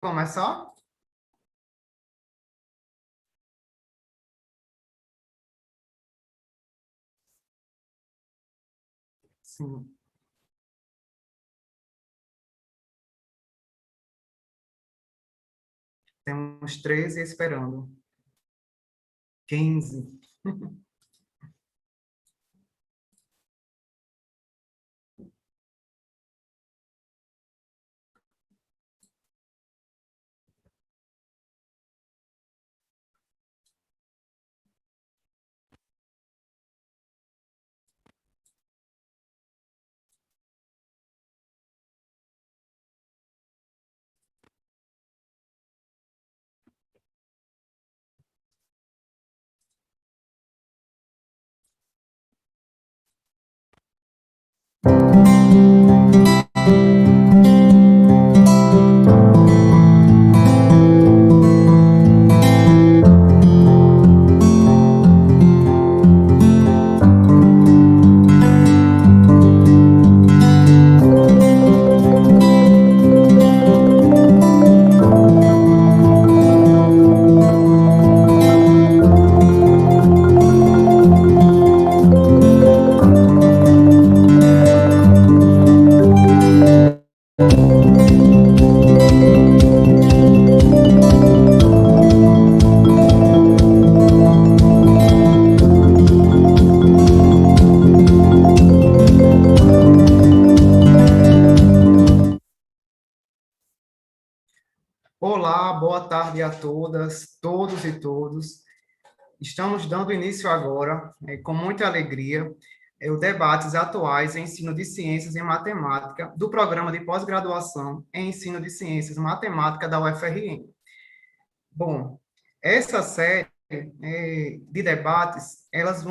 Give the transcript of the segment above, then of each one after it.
começar? Sim. Temos 13 esperando. 15. Olá, boa tarde a todas, todos e todos. Estamos dando início agora, com muita alegria, o debates atuais em ensino de ciências e matemática do programa de pós-graduação em ensino de ciências e matemática da UFRN. Bom, essa série de debates, elas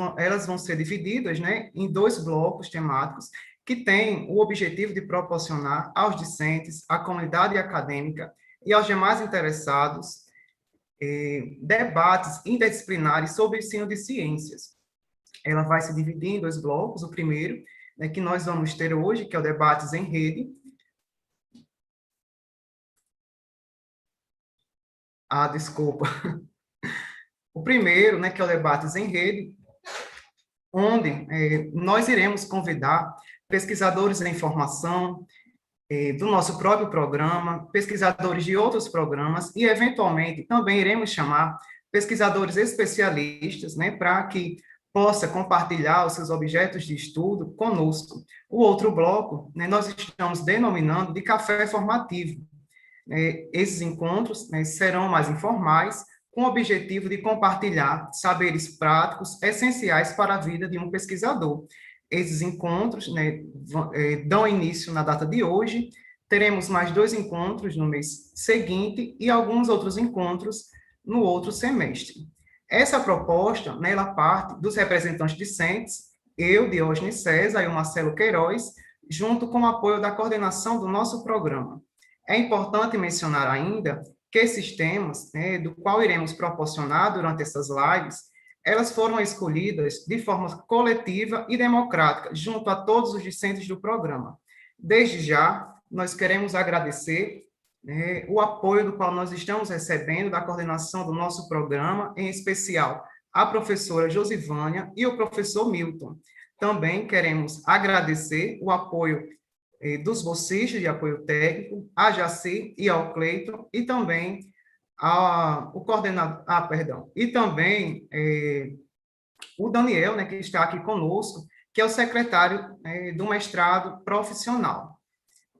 vão ser divididas, né, em dois blocos temáticos que têm o objetivo de proporcionar aos discentes, à comunidade acadêmica e aos demais interessados debates interdisciplinares sobre o ensino de ciências. Ela vai se dividir em dois blocos. O primeiro, né, que nós vamos ter hoje, que é o debates em rede. Desculpa. O primeiro, né, que é o debates em rede, onde nós iremos convidar pesquisadores em formação, do nosso próprio programa, pesquisadores de outros programas e, eventualmente, também iremos chamar pesquisadores especialistas, né, para que possa compartilhar os seus objetos de estudo conosco. O outro bloco, né, nós estamos denominando de café formativo. Esses encontros, né, serão mais informais, com o objetivo de compartilhar saberes práticos essenciais para a vida de um pesquisador. Esses encontros, né, dão início na data de hoje. Teremos mais 2 encontros no mês seguinte e alguns outros encontros no outro semestre. Essa proposta, né, ela parte dos representantes discentes, eu, Diógenes César, e o Marcelo Queiroz, junto com o apoio da coordenação do nosso programa. É importante mencionar ainda que esses temas, né, do qual iremos proporcionar durante essas lives, elas foram escolhidas de forma coletiva e democrática, junto a todos os discentes do programa. Desde já, nós queremos agradecer, né, o apoio do qual nós estamos recebendo da coordenação do nosso programa, em especial a professora Josivânia e o professor Milton. Também queremos agradecer o apoio dos bolsistas de apoio técnico, a Jaci e ao Cleiton, e também o coordenador, e também o Daniel, né, que está aqui conosco, que é o secretário do mestrado profissional.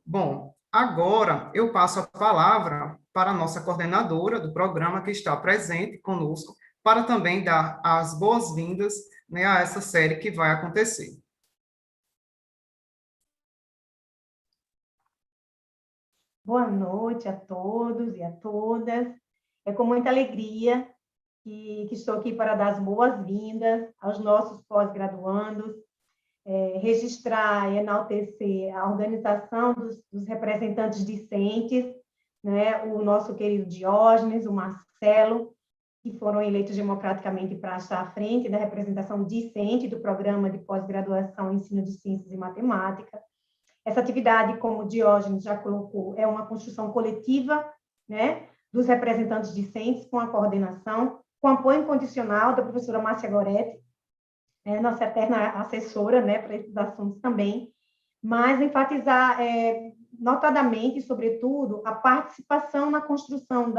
Bom, agora eu passo a palavra para a nossa coordenadora do programa, que está presente conosco, para também dar as boas-vindas, né, a essa série que vai acontecer. Boa noite a todos e a todas. É com muita alegria que estou aqui para dar as boas-vindas aos nossos pós-graduandos, registrar e enaltecer a organização dos representantes discentes, né? O nosso querido Diógenes, o Marcelo, que foram eleitos democraticamente para estar à frente da representação discente do programa de pós-graduação em ensino de ciências e matemática. Essa atividade, como o Diógenes já colocou, é uma construção coletiva, né, dos representantes discentes, com a coordenação, com apoio incondicional da professora Márcia Goretti, nossa eterna assessora, né, para esses assuntos também, mas enfatizar notadamente, sobretudo, a participação na construção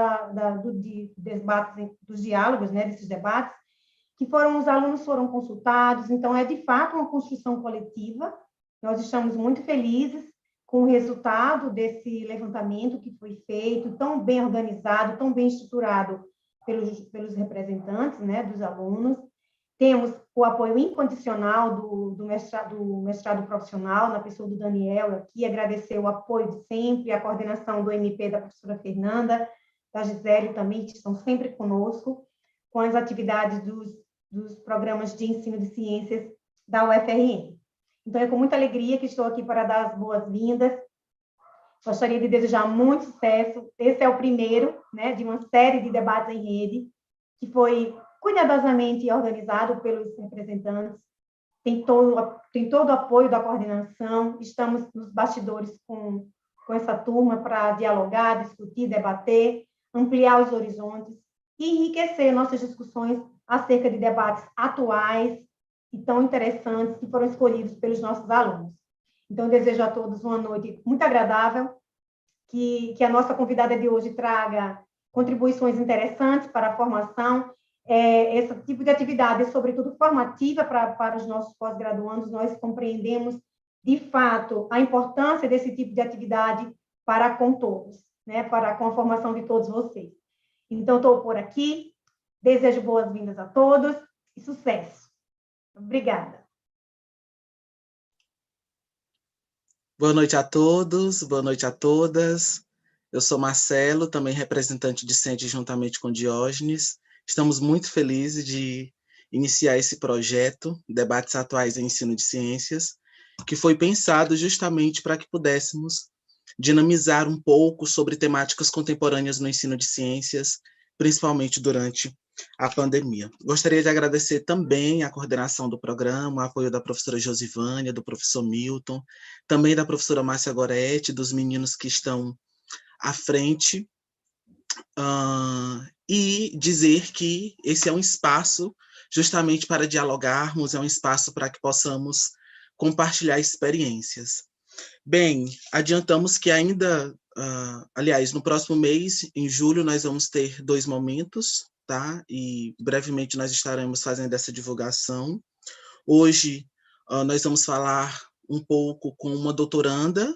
de debates, dos diálogos, né, desses debates, que os alunos foram consultados, então é de fato uma construção coletiva. Nós estamos muito felizes com o resultado desse levantamento que foi feito, tão bem organizado, tão bem estruturado pelos representantes, né, dos alunos. Temos o apoio incondicional do mestrado profissional, na pessoa do Daniel aqui, agradecer o apoio de sempre, a coordenação do MP da professora Fernanda, da Gisele também, que estão sempre conosco, com as atividades dos programas de ensino de ciências da UFRN. Então, é com muita alegria que estou aqui para dar as boas-vindas. Gostaria de desejar muito sucesso. Esse é o primeiro, né, de uma série de debates em rede, que foi cuidadosamente organizado pelos representantes, tem todo o apoio da coordenação, estamos nos bastidores com essa turma para dialogar, discutir, debater, ampliar os horizontes e enriquecer nossas discussões acerca de debates atuais e tão interessantes que foram escolhidos pelos nossos alunos. Então, desejo a todos uma noite muito agradável, que a nossa convidada de hoje traga contribuições interessantes para a formação. Esse tipo de atividade é, sobretudo, formativa para os nossos pós-graduandos. Nós compreendemos, de fato, a importância desse tipo de atividade para com todos, né? Com a formação de todos vocês. Então, estou por aqui, desejo boas-vindas a todos e sucesso. Obrigada. Boa noite a todos, boa noite a todas. Eu sou Marcelo, também representante discente juntamente com Diógenes. Estamos muito felizes de iniciar esse projeto, Debates Atuais em Ensino de Ciências, que foi pensado justamente para que pudéssemos dinamizar um pouco sobre temáticas contemporâneas no ensino de ciências, principalmente durante a pandemia. Gostaria de agradecer também a coordenação do programa, o apoio da professora Josivânia, do professor Milton, também da professora Márcia Goretti, dos meninos que estão à frente, e dizer que esse é um espaço justamente para dialogarmos, é um espaço para que possamos compartilhar experiências. Bem, adiantamos que ainda, aliás, no próximo mês, em julho, nós vamos ter 2 momentos, tá? E brevemente nós estaremos fazendo essa divulgação. Hoje, nós vamos falar um pouco com uma doutoranda,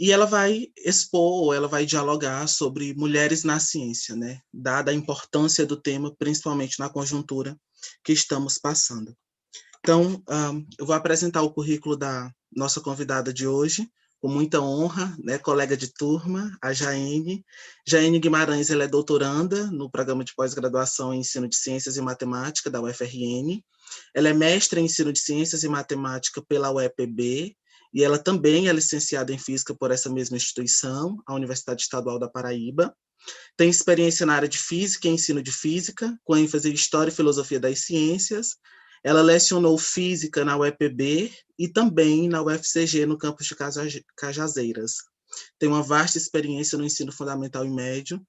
e ela vai expor, ela vai dialogar sobre mulheres na ciência, né? Dada a importância do tema, principalmente na conjuntura que estamos passando. Então, eu vou apresentar o currículo da nossa convidada de hoje, com muita honra, né? Colega de turma, a Jaene. Jaene Guimarães, ela é doutoranda no programa de pós-graduação em Ensino de Ciências e Matemática da UFRN. Ela é mestra em Ensino de Ciências e Matemática pela UEPB, e ela também é licenciada em Física por essa mesma instituição, a Universidade Estadual da Paraíba. Tem experiência na área de Física e Ensino de Física, com ênfase em História e Filosofia das Ciências. Ela lecionou Física na UEPB e também na UFCG, no campus de Cajazeiras. Tem uma vasta experiência no ensino fundamental e médio,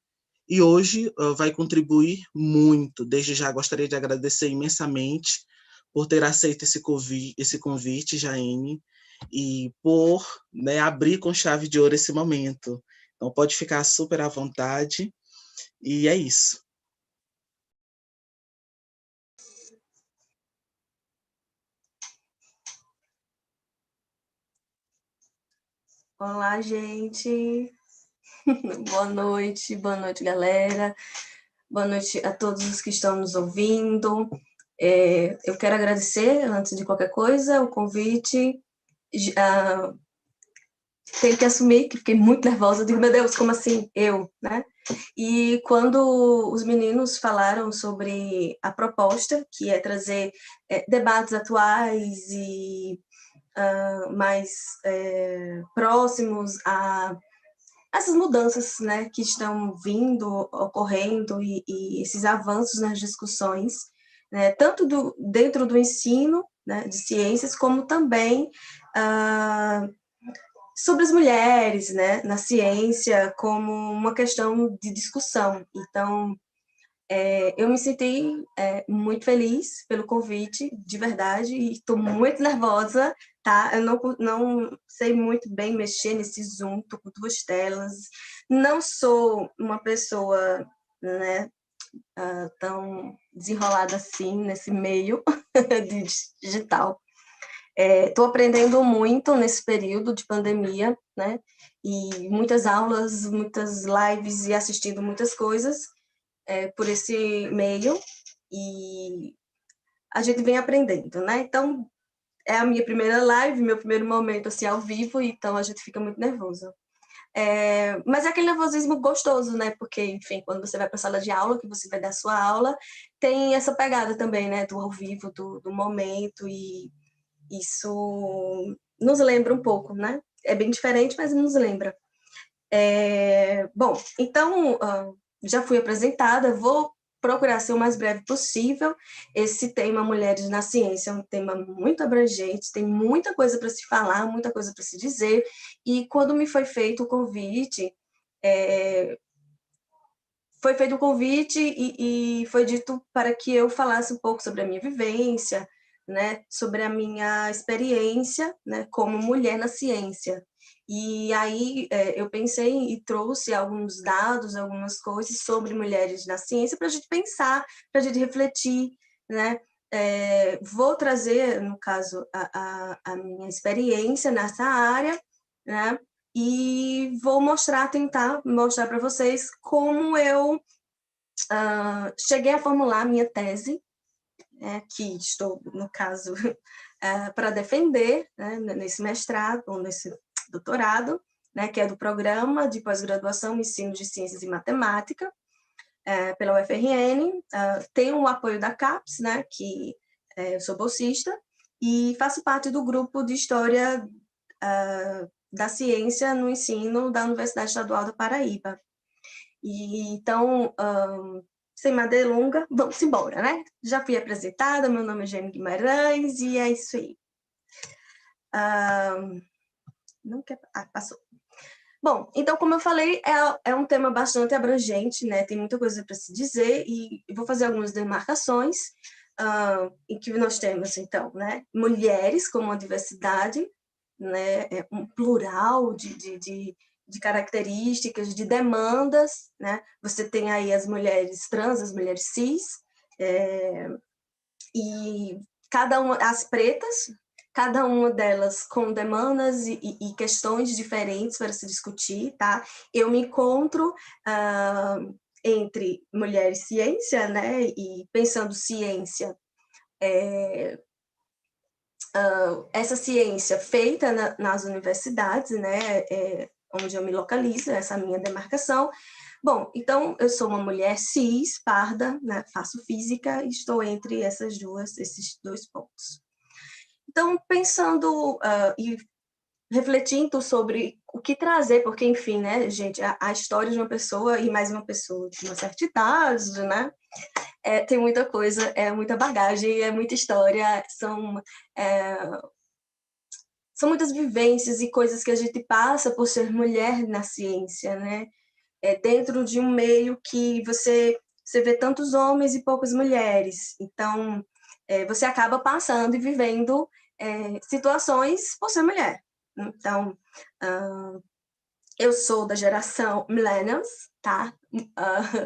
e hoje vai contribuir muito. Desde já gostaria de agradecer imensamente por ter aceito esse convite, Jaene, e por, né, abrir com chave de ouro esse momento. Então, pode ficar super à vontade, e é isso. Olá, gente. Boa noite, galera. Boa noite a todos os que estão nos ouvindo. Eu quero agradecer, antes de qualquer coisa, o convite. Tenho que assumir que fiquei muito nervosa, digo, meu Deus, como assim? Eu, né? E quando os meninos falaram sobre a proposta, que é trazer debates atuais e mais próximos a essas mudanças, né, que estão vindo, ocorrendo, e esses avanços nas discussões, né, tanto dentro do ensino, né, de ciências, como também sobre as mulheres, né, na ciência como uma questão de discussão. Então, eu me senti muito feliz pelo convite, de verdade, e estou muito nervosa, tá? Eu não sei muito bem mexer nesse Zoom, estou com 2 telas, não sou uma pessoa, né, tão desenrolada assim nesse meio de digital. Estou aprendendo muito nesse período de pandemia, né? E muitas aulas, muitas lives e assistindo muitas coisas por esse meio, e a gente vem aprendendo, né? Então, é a minha primeira live, meu primeiro momento assim ao vivo, então a gente fica muito nervoso. Mas é aquele nervosismo gostoso, né? Porque, enfim, quando você vai para a sala de aula, que você vai dar sua aula, tem essa pegada também, né? Do ao vivo, do momento, e isso nos lembra um pouco, né? É bem diferente, mas nos lembra. Bom, então, já fui apresentada, vou procurar ser o mais breve possível. Esse tema Mulheres na Ciência é um tema muito abrangente, tem muita coisa para se falar, muita coisa para se dizer, e quando me foi feito o convite, e foi dito para que eu falasse um pouco sobre a minha vivência, né, sobre a minha experiência, né, como mulher na ciência. E aí eu pensei e trouxe alguns dados, algumas coisas sobre mulheres na ciência para a gente pensar, para a gente refletir, né? Vou trazer, no caso, a minha experiência nessa área, né? E vou tentar mostrar para vocês como eu cheguei a formular a minha tese, que estou, no caso, para defender, né, nesse mestrado, ou nesse doutorado, né, que é do Programa de Pós-Graduação em Ensino de Ciências e Matemática, pela UFRN. Tenho o apoio da CAPES, né, que eu sou bolsista, e faço parte do grupo de História da Ciência no Ensino da Universidade Estadual da Paraíba. E, então, sem mais delongas, vamos embora, né? Já fui apresentada, meu nome é Gêmea Guimarães, e é isso aí. Não quer... passou. Bom, então, como eu falei, é um tema bastante abrangente, né? Tem muita coisa para se dizer, e vou fazer algumas demarcações em que nós temos, então, né? Mulheres como uma diversidade, né? Um plural de características, de demandas, né? Você tem aí as mulheres trans, as mulheres cis, e as pretas, cada uma delas com demandas e questões diferentes para se discutir, tá? Eu me encontro entre mulheres ciência, né? E pensando ciência, essa ciência feita nas universidades, né? Onde eu me localizo, essa minha demarcação. Bom, então, eu sou uma mulher cis, parda, né? Faço física e estou entre esses 2 pontos. Então, pensando e refletindo sobre o que trazer, porque, enfim, né, gente, a história de uma pessoa e mais uma pessoa de uma certa idade, né, tem muita coisa, é muita bagagem, é muita história, são muitas vivências e coisas que a gente passa por ser mulher na ciência, né, dentro de um meio que você vê tantos homens e poucas mulheres, então você acaba passando e vivendo situações por ser mulher. Então, eu sou da geração millennials, tá?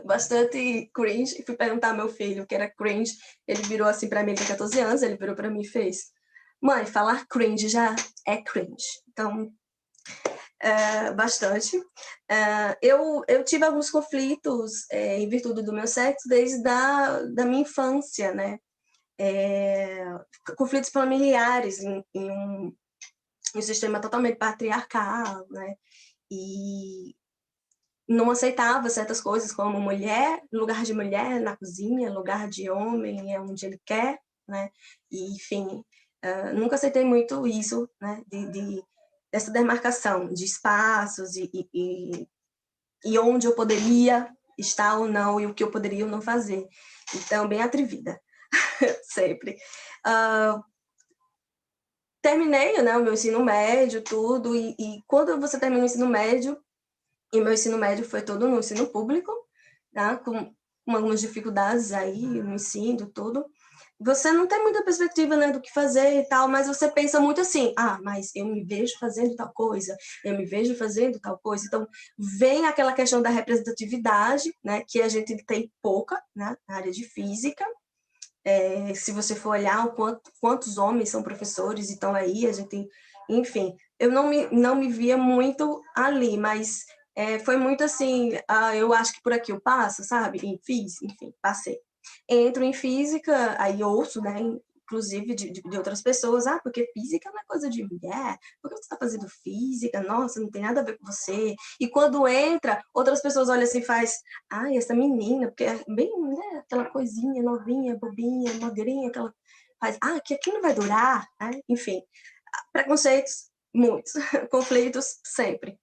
Bastante cringe. Fui perguntar ao meu filho o que era cringe, ele virou assim para mim, ele tem 14 anos, ele virou para mim e fez: mãe, falar cringe já é cringe. Então, bastante. Eu tive alguns conflitos em virtude do meu sexo desde da minha infância, né? Conflitos familiares em um sistema totalmente patriarcal, né? E não aceitava certas coisas como mulher, lugar de mulher na cozinha, lugar de homem é onde ele quer, né? E, enfim, nunca aceitei muito isso, né? Dessa demarcação de espaços e onde eu poderia estar ou não e o que eu poderia ou não fazer. Então, bem atrevida, sempre. terminei, né, o meu ensino médio, tudo, e quando você termina o ensino médio, e meu ensino médio foi todo no ensino público, tá, com algumas dificuldades aí no ensino, tudo, você não tem muita perspectiva, né, do que fazer e tal, mas você pensa muito assim, mas eu me vejo fazendo tal coisa, eu me vejo fazendo tal coisa. Então, vem aquela questão da representatividade, né, que a gente tem pouca, né, na área de física. Se você for olhar quantos homens são professores, então aí a gente, enfim, eu não me via muito ali, mas foi muito assim, eu acho que por aqui eu passo, sabe? E fiz, enfim, passei. Entro em física, aí ouço, né, inclusive de outras pessoas, porque física não é coisa de mulher, por que você está fazendo física? Nossa, não tem nada a ver com você. E quando entra, outras pessoas olham assim e faz, essa menina, porque é bem, né, aquela coisinha novinha, bobinha, magrinha, aquela faz, que aqui não vai durar, né? Enfim, preconceitos, muitos, conflitos, sempre.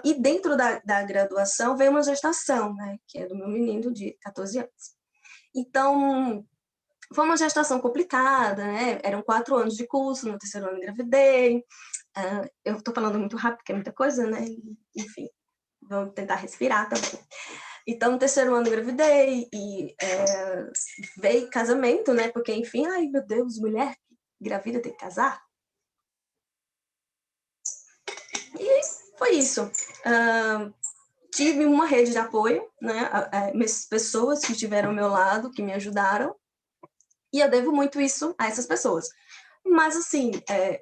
E dentro da graduação veio uma gestação, né, que é do meu menino de 14 anos. Então, foi uma gestação complicada, né? Eram 4 anos de curso, no terceiro ano engravidei. Eu estou falando muito rápido, porque é muita coisa, né? Enfim, vou tentar respirar também. Então, no terceiro ano engravidei e veio casamento, né? Porque, enfim, ai meu Deus, mulher gravida tem que casar. E foi isso. Tive uma rede de apoio, né? Pessoas que estiveram ao meu lado, que me ajudaram. E eu devo muito isso a essas pessoas. Mas, assim,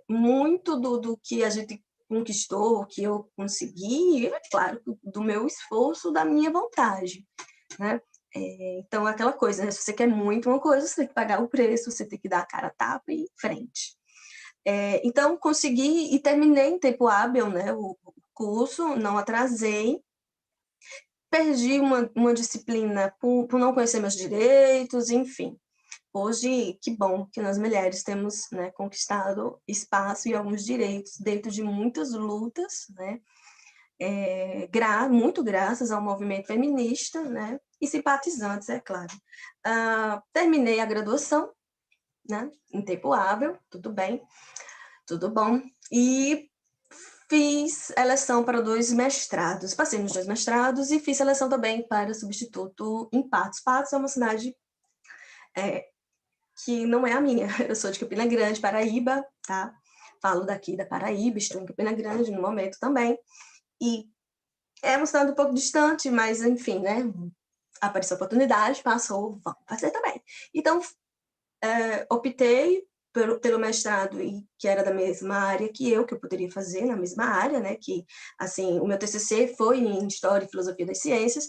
muito do que a gente conquistou, que eu consegui, é claro, do meu esforço, da minha vontade, né? Então, aquela coisa, né? Se você quer muito uma coisa, você tem que pagar o preço, você tem que dar a cara a tapa e frente. Então, consegui e terminei em tempo hábil, né? O curso, não atrasei. Perdi uma disciplina por não conhecer meus direitos, enfim. Hoje, que bom que nós mulheres temos, né, conquistado espaço e alguns direitos dentro de muitas lutas, né, muito graças ao movimento feminista, né, e simpatizantes, é claro. Terminei a graduação, né, em tempo hábil, tudo bem, tudo bom, e fiz eleição para 2 mestrados, passei nos 2 mestrados e fiz seleção também para substituto em Patos. Patos é uma cidade que não é a minha. Eu sou de Campina Grande, Paraíba, tá? Falo daqui da Paraíba, estou em Campina Grande no momento também. E é uma cidade um pouco distante, mas enfim, né? Apareceu a oportunidade, passou, vamos fazer também. Então, optei pelo mestrado, que era da mesma área que eu poderia fazer na mesma área, né? Que, assim, o meu TCC foi em História e Filosofia das Ciências,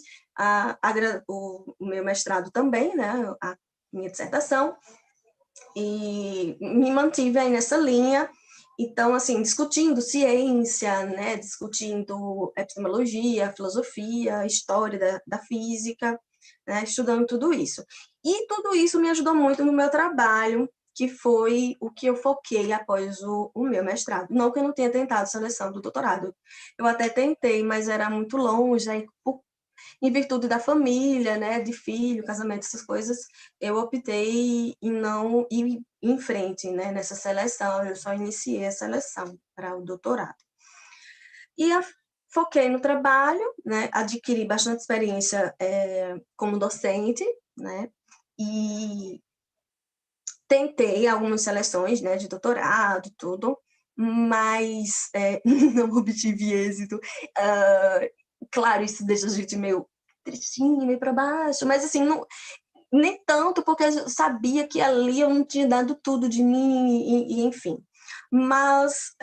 o meu mestrado também, né? A minha dissertação, e me mantive aí nessa linha. Então, assim, discutindo ciência, né, discutindo epistemologia, filosofia, história da física, né, estudando tudo isso. E tudo isso me ajudou muito no meu trabalho, que foi o que eu foquei após o meu mestrado. Não que eu não tenha tentado seleção do doutorado. Eu até tentei, mas era muito longe, aí em virtude da família, né, de filho, casamento, essas coisas, eu optei em não ir em frente, né, nessa seleção. Eu só iniciei a seleção para o doutorado. E foquei no trabalho, né, adquiri bastante experiência como docente, né, e tentei algumas seleções, né, de doutorado, tudo, mas não obtive êxito. Claro, isso deixa a gente meio tristinho, meio para baixo, mas assim, não, nem tanto, porque eu sabia que ali eu não tinha dado tudo de mim, e enfim. Mas,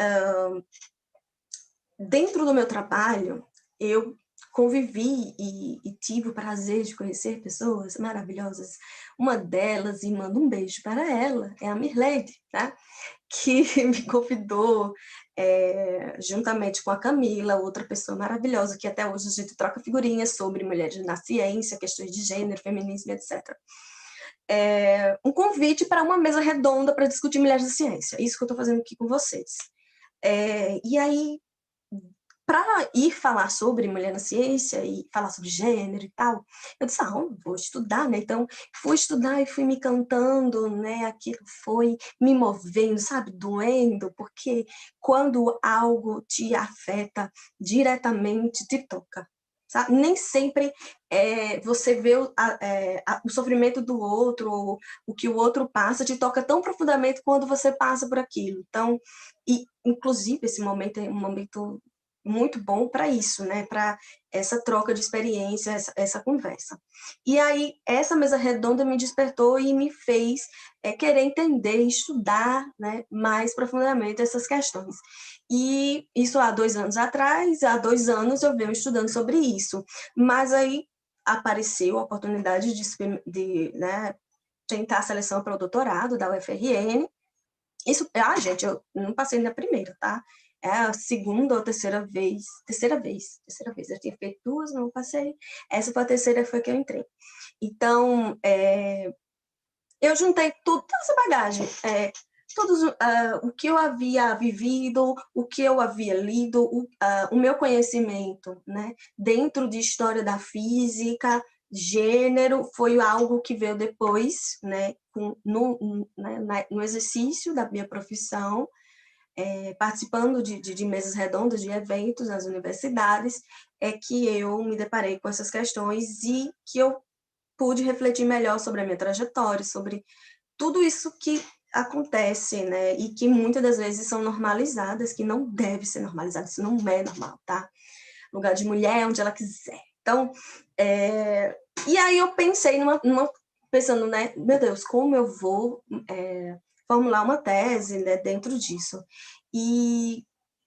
dentro do meu trabalho, eu convivi e tive o prazer de conhecer pessoas maravilhosas. Uma delas, e mando um beijo para ela, é a Mirleide, tá? Que me convidou, juntamente com a Camila, outra pessoa maravilhosa, que até hoje a gente troca figurinhas sobre mulheres na ciência, questões de gênero, feminismo, etc. Um convite para uma mesa redonda para discutir mulheres na ciência. Isso que eu estou fazendo aqui com vocês. E aí, para ir falar sobre mulher na ciência e falar sobre gênero e tal, eu disse, vou estudar, né? Então, fui estudar e fui me cantando, né? Aquilo foi me movendo, sabe? Doendo, porque quando algo te afeta diretamente, te toca. Sabe? Nem sempre você vê o sofrimento do outro, ou o que o outro passa, te toca tão profundamente quando você passa por aquilo. Então, inclusive, esse momento é um momento muito bom para isso, né? Para essa troca de experiência, essa conversa. E aí, essa mesa redonda me despertou e me fez querer entender, estudar, né, mais profundamente essas questões. E isso há 2 anos atrás, há 2 anos eu venho estudando sobre isso. Mas aí apareceu a oportunidade de né, tentar a seleção para o doutorado da UFRN. Isso, gente, eu não passei na primeira, tá? É a segunda ou terceira vez. Eu tinha feito 2, não passei. Essa foi a terceira, foi que eu entrei. Então, eu juntei toda essa bagagem, o que eu havia vivido, o que eu havia lido, o meu conhecimento, né, dentro de história da física, gênero, foi algo que veio depois, né, no exercício da minha profissão, participando de mesas redondas, de eventos nas universidades, que eu me deparei com essas questões e que eu pude refletir melhor sobre a minha trajetória, sobre tudo isso que acontece, né, e que muitas das vezes são normalizadas, que não deve ser normalizado, isso não é normal, tá? Lugar de mulher, onde ela quiser. Então, e aí eu pensei pensando, né, meu Deus, como eu vou formular uma tese, né, dentro disso? E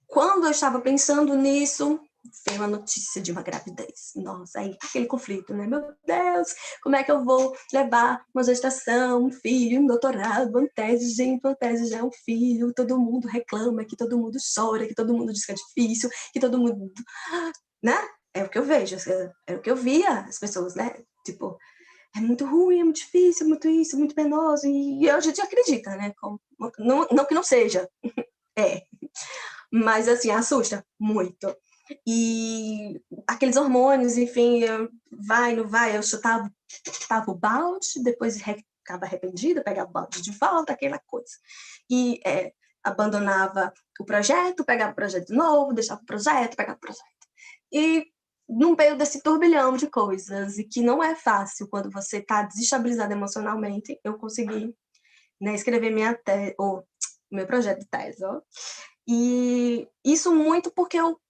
quando eu estava pensando nisso, veio a notícia de uma gravidez. Nossa, aí aquele conflito, né? Meu Deus, como é que eu vou levar uma gestação, um filho, um doutorado, uma tese? Gente, uma tese já é um filho, todo mundo reclama, que todo mundo chora, que todo mundo diz que é difícil, que todo mundo... Né? É o que eu vejo, é o que eu via as pessoas, né? Tipo, é muito ruim, é muito difícil, é muito isso, é muito penoso, e a gente acredita, né? Não que não seja, mas assim, assusta muito. E aqueles hormônios, enfim, vai, não vai, eu chutava o balde, depois ficava arrependida, pegava o balde de volta, aquela coisa. E abandonava o projeto, pegava o projeto de novo, deixava o projeto, pegava o projeto. E no meio desse turbilhão de coisas, e que não é fácil quando você está desestabilizado emocionalmente, eu consegui, né, escrever meu projeto de tese. Ó. E isso muito porque eu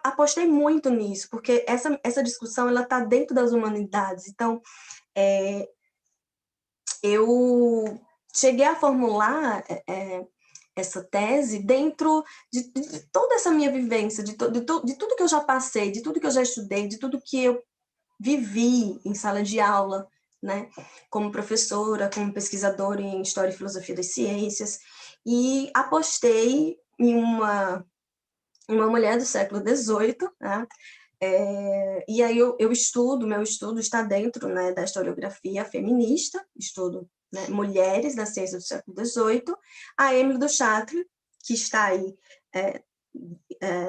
apostei muito nisso, porque essa discussão ela está dentro das humanidades. Então, eu cheguei a formular essa tese dentro de toda essa minha vivência, de tudo que eu já passei, de tudo que eu já estudei, de tudo que eu vivi em sala de aula, né, como professora, como pesquisadora em História e Filosofia das Ciências, e apostei em uma mulher do século XVIII, né? E aí meu estudo está dentro, né, da historiografia feminista, estudo, né, mulheres da ciência do século XVIII, a Émile de Chartres, que está aí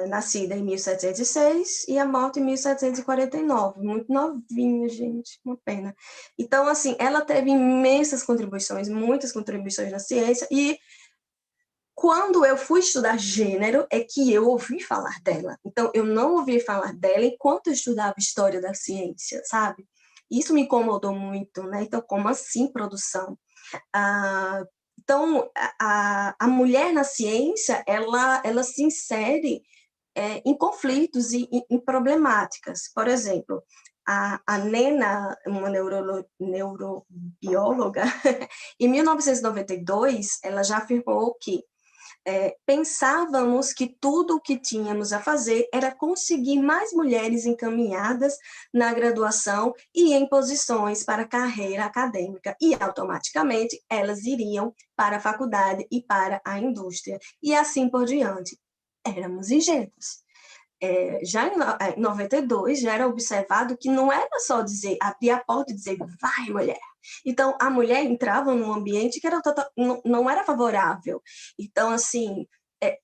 nascida em 1706 e a morte em 1749, muito novinha, gente, uma pena. Então, assim, ela teve imensas contribuições, muitas contribuições na ciência, e quando eu fui estudar gênero, é que eu ouvi falar dela. Então, eu não ouvi falar dela enquanto eu estudava história da ciência, sabe? Isso me incomodou muito, né? Então, como assim produção? Então, a mulher na ciência, ela se insere em conflitos e em problemáticas. Por exemplo, a Nena, uma neurobióloga, em 1992, ela já afirmou que pensávamos que tudo o que tínhamos a fazer era conseguir mais mulheres encaminhadas na graduação e em posições para a carreira acadêmica, e automaticamente elas iriam para a faculdade e para a indústria, e assim por diante. Éramos ingênuos. Já em 92, já era observado que não era só dizer, abrir a porta e dizer, vai, mulher. Então, a mulher entrava num ambiente que não era favorável. Então, assim,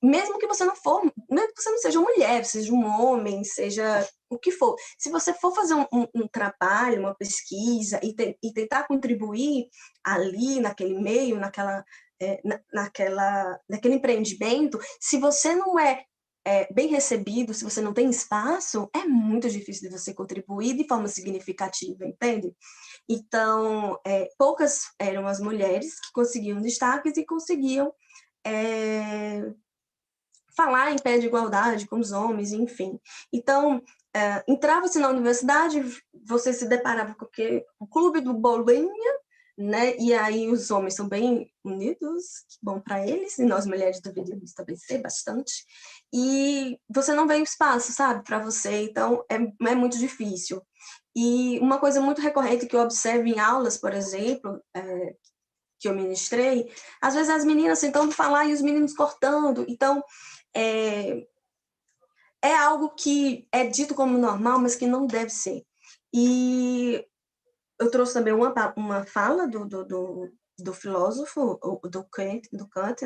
mesmo que você não for, mesmo que você não seja mulher, seja um homem, seja o que for, se você for fazer um trabalho, uma pesquisa e tentar contribuir ali naquele meio, naquele empreendimento, se você não é bem recebido, se você não tem espaço, é muito difícil de você contribuir de forma significativa, entende? Então, poucas eram as mulheres que conseguiam destaques e conseguiam falar em pé de igualdade com os homens, enfim. Então, entrava-se na universidade, você se deparava com o clube do bolinha, né? E aí os homens são bem unidos, que bom para eles, e nós mulheres deveríamos também ser bastante. E você não vê espaço, sabe, para você, então é muito difícil. E uma coisa muito recorrente que eu observo em aulas, por exemplo, que eu ministrei, às vezes as meninas tentando falar e os meninos cortando. Então, é algo que é dito como normal, mas que não deve ser. E eu trouxe também uma fala do filósofo, do Kant,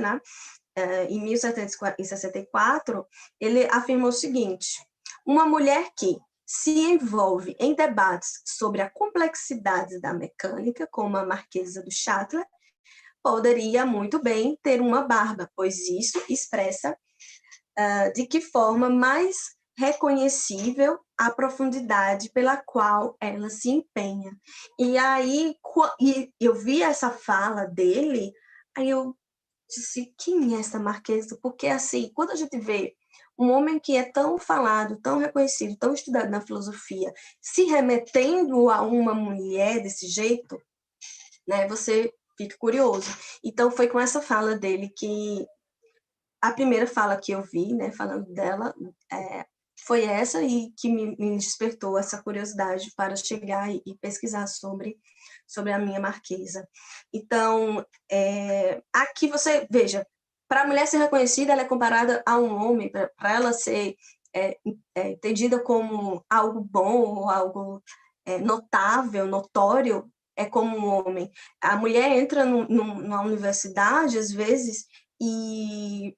né? Em 1764, ele afirmou o seguinte: uma mulher que se envolve em debates sobre a complexidade da mecânica, como a Marquesa do Châtelet, poderia muito bem ter uma barba, pois isso expressa de que forma mais reconhecível a profundidade pela qual ela se empenha. E aí eu vi essa fala dele, aí eu disse, quem é essa Marquesa? Porque, assim, quando a gente vê um homem que é tão falado, tão reconhecido, tão estudado na filosofia, se remetendo a uma mulher desse jeito, né, você fica curioso. Então, foi com essa fala dele que a primeira fala que eu vi, né, falando dela, foi essa e que me despertou essa curiosidade para chegar e pesquisar sobre a minha Marquesa. Então, aqui você, veja, para a mulher ser reconhecida, ela é comparada a um homem, para ela ser entendida como algo bom ou algo notável, notório, é como um homem. A mulher entra numa universidade, às vezes, e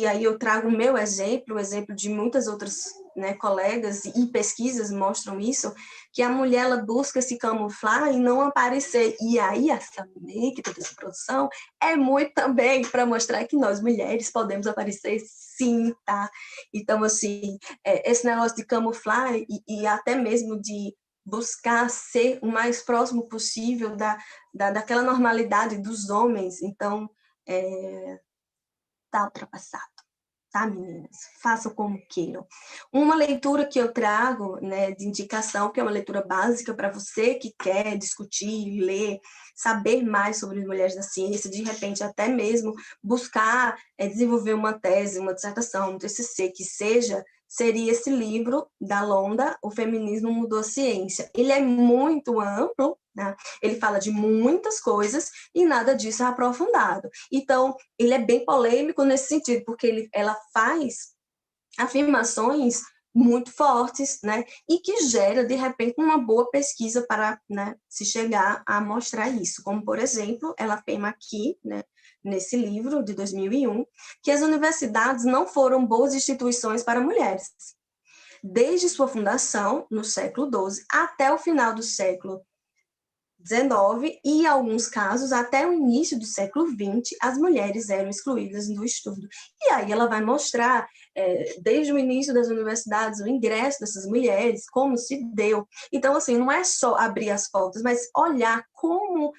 aí eu trago o meu exemplo, o exemplo de muitas outras, né, colegas, e pesquisas mostram isso, que a mulher ela busca se camuflar e não aparecer. E aí essa make, toda essa produção, é muito também para mostrar que nós mulheres podemos aparecer sim, tá? Então, assim, esse negócio de camuflar e até mesmo de buscar ser o mais próximo possível daquela normalidade dos homens. Então, está ultrapassado, tá, meninas? Façam como queiram. Uma leitura que eu trago, né, de indicação, que é uma leitura básica para você que quer discutir, ler, saber mais sobre as mulheres da ciência, de repente até mesmo buscar desenvolver uma tese, uma dissertação, um TCC, que seria esse livro da Londa, O Feminismo Mudou a Ciência. Ele é muito amplo, né? Ele fala de muitas coisas e nada disso é aprofundado. Então, ele é bem polêmico nesse sentido, porque ela faz afirmações muito fortes, né? E que gera, de repente, uma boa pesquisa para, né, se chegar a mostrar isso. Como, por exemplo, ela afirma aqui, né, nesse livro de 2001, que as universidades não foram boas instituições para mulheres. Desde sua fundação, no século XII, até o final do século XIX e, em alguns casos, até o início do século XX, as mulheres eram excluídas do estudo. E aí ela vai mostrar, desde o início das universidades, o ingresso dessas mulheres, como se deu. Então, assim, não é só abrir as portas, mas olhar como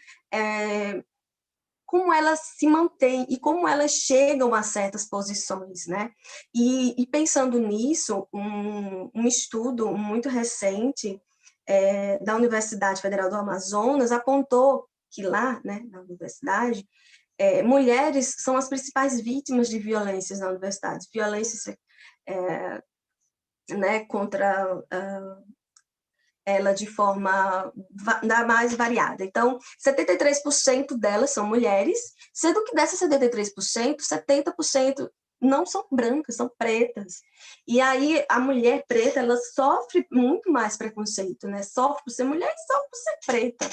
elas se mantêm e como elas chegam a certas posições, né? E pensando nisso, um estudo muito recente da Universidade Federal do Amazonas apontou que lá, né, na universidade, mulheres são as principais vítimas de violências na universidade, violências né, contra ela de forma mais variada. Então, 73% delas são mulheres, sendo que dessas 73%, 70% não são brancas, são pretas. E aí a mulher preta, ela sofre muito mais preconceito, né? Sofre por ser mulher e sofre por ser preta.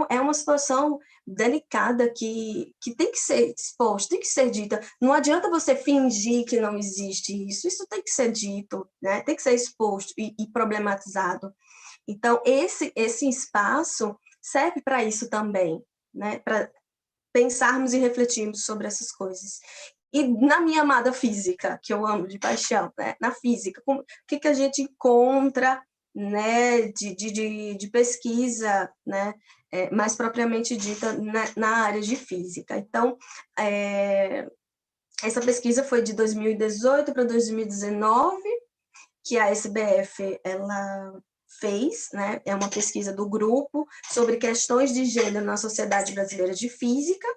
É uma situação delicada que tem que ser exposta, tem que ser dita. Não adianta você fingir que não existe isso tem que ser dito, né? Tem que ser exposto e problematizado. Então, esse espaço serve para isso também, né? Para pensarmos e refletirmos sobre essas coisas. E na minha amada física, que eu amo de paixão, né? Na física, o que a gente encontra, né, de pesquisa, né, mais propriamente dita na área de física. Então, essa pesquisa foi de 2018 para 2019, que a SBF ela fez, né? É uma pesquisa do grupo sobre questões de gênero na Sociedade Brasileira de Física,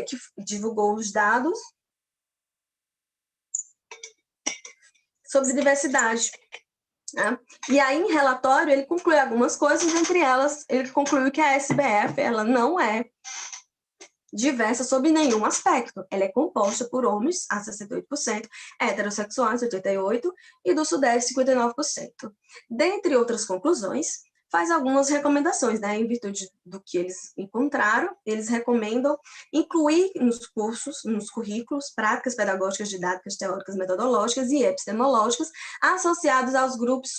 que divulgou os dados sobre diversidade. Né? E aí, em relatório, ele conclui algumas coisas, entre elas, ele concluiu que a SBF ela não é diversa sob nenhum aspecto. Ela é composta por homens, a 68%, heterossexuais, 88%, e do Sudeste, 59%. Dentre outras conclusões, faz algumas recomendações, né? Em virtude do que eles encontraram, eles recomendam incluir nos cursos, nos currículos, práticas pedagógicas, didáticas, teóricas, metodológicas e epistemológicas associados aos grupos